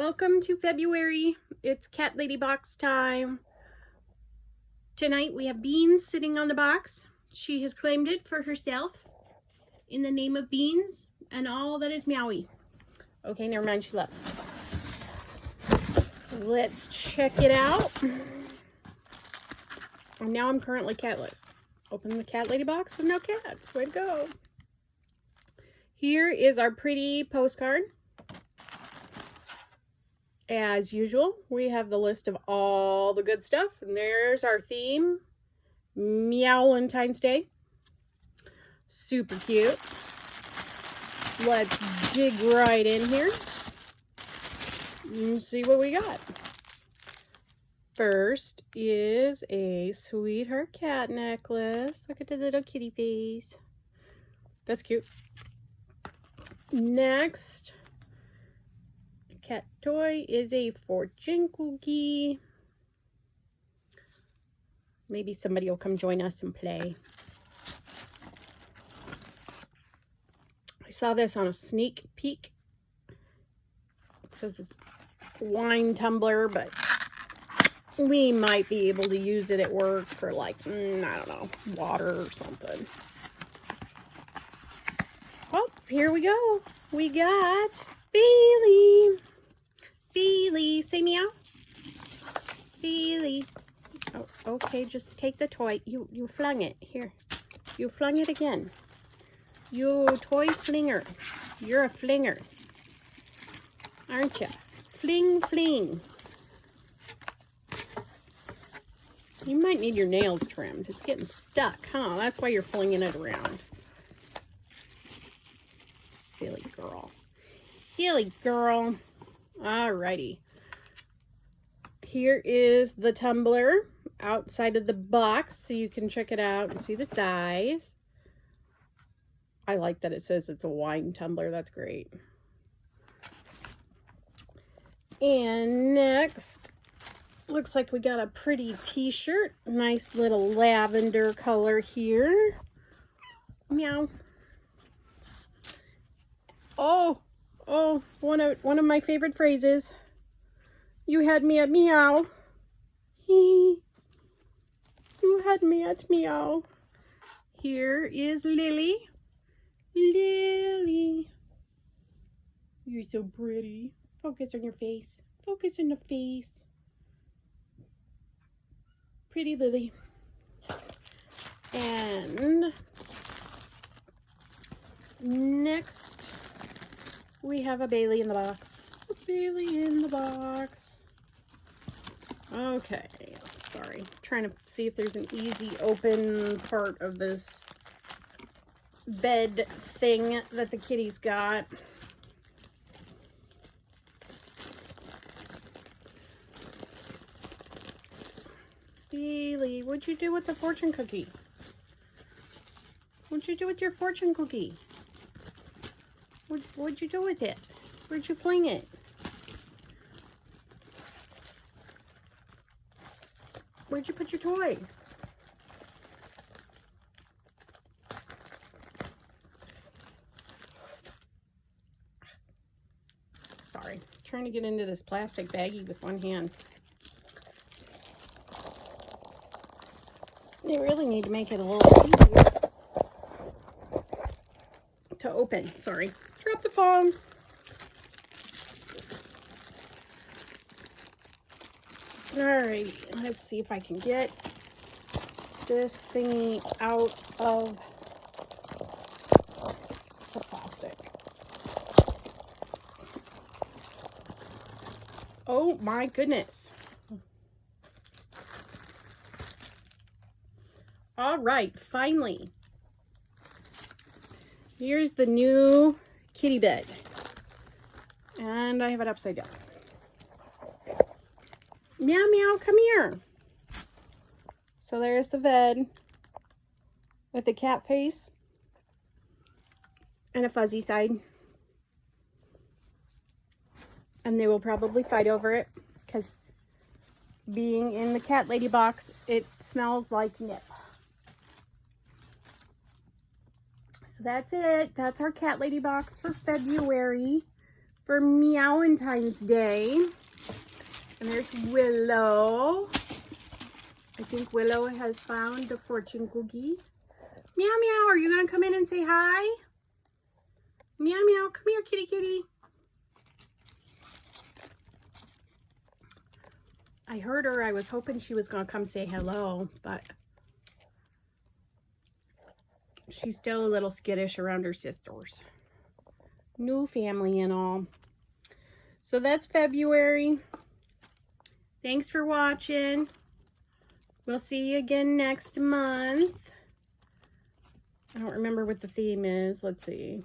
Welcome to February. It's Cat Lady box time. Tonight we have Beans sitting on the box. She has claimed it for herself in the name of Beans and all that is meowy. Okay, never mind, she left. Let's check it out. And now I'm currently catless. Open the Cat Lady box with no cats. Way to go. Here is our pretty postcard. As usual, we have the list of all the good stuff. And there's our theme, Meow-Valentine's Day. Super cute. Let's dig right in here and see what we got. First is a sweetheart cat necklace. Look at the little kitty face. That's cute. Next, cat toy is a fortune cookie. Maybe somebody will come join us and play. I saw this on a sneak peek. It says it's a wine tumbler, but we might be able to use it at work for like, I don't know, water or something. Oh, here we go. We got Bailey. Bailey, say meow. Bailey. Oh, okay, just take the toy. You flung it. Here. You flung it again. You toy flinger. You're a flinger. Aren't you? Fling, fling. You might need your nails trimmed. It's getting stuck, huh? That's why you're flinging it around. Silly girl. Silly girl. Alrighty. Here is the tumbler outside of the box so you can check it out and see the size. I like that it says it's a wine tumbler. That's great. And next, looks like we got a pretty t-shirt. Nice little lavender color here. Meow. Oh, one of my favorite phrases. You had me at meow. You had me at meow. Here is Lily. Lily. You're so pretty. Focus on your face. Focus on the face. Pretty Lily. And next, we have a Bailey in the box. A Bailey in the box. Okay, sorry. Trying to see if there's an easy open part of this bed thing that the kitty's got. Bailey, what'd you do with the fortune cookie? What'd you do with your fortune cookie? What'd you do with it? Where'd you fling it? Where'd you put your toy? Sorry, trying to get into this plastic baggie with one hand. They really need to make it a little easier to open. Sorry. Drop the phone. Alright, let's see if I can get this thingy out of the plastic. Oh my goodness. Alright, finally. Here's the new kitty bed. And I have it upside down. Meow, meow, come here. So there's the bed with the cat face and a fuzzy side. And they will probably fight over it because being in the Cat Lady box, it smells like nip. So that's it. That's our Cat Lady box for February. for Meowentine's Day. And there's Willow. I think Willow has found the fortune cookie. Meow meow, are you gonna come in and say hi? Meow meow, come here kitty kitty. I heard her. I was hoping she was gonna come say hello, but she's still a little skittish around her sisters. New family and all. So that's February. Thanks for watching. We'll see you again next month. I don't remember what the theme is. Let's see.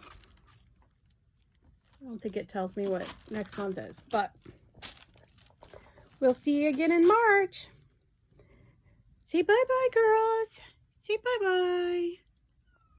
I don't think it tells me what next month is, but we'll see you again in March. Say bye-bye, girls. Say bye-bye.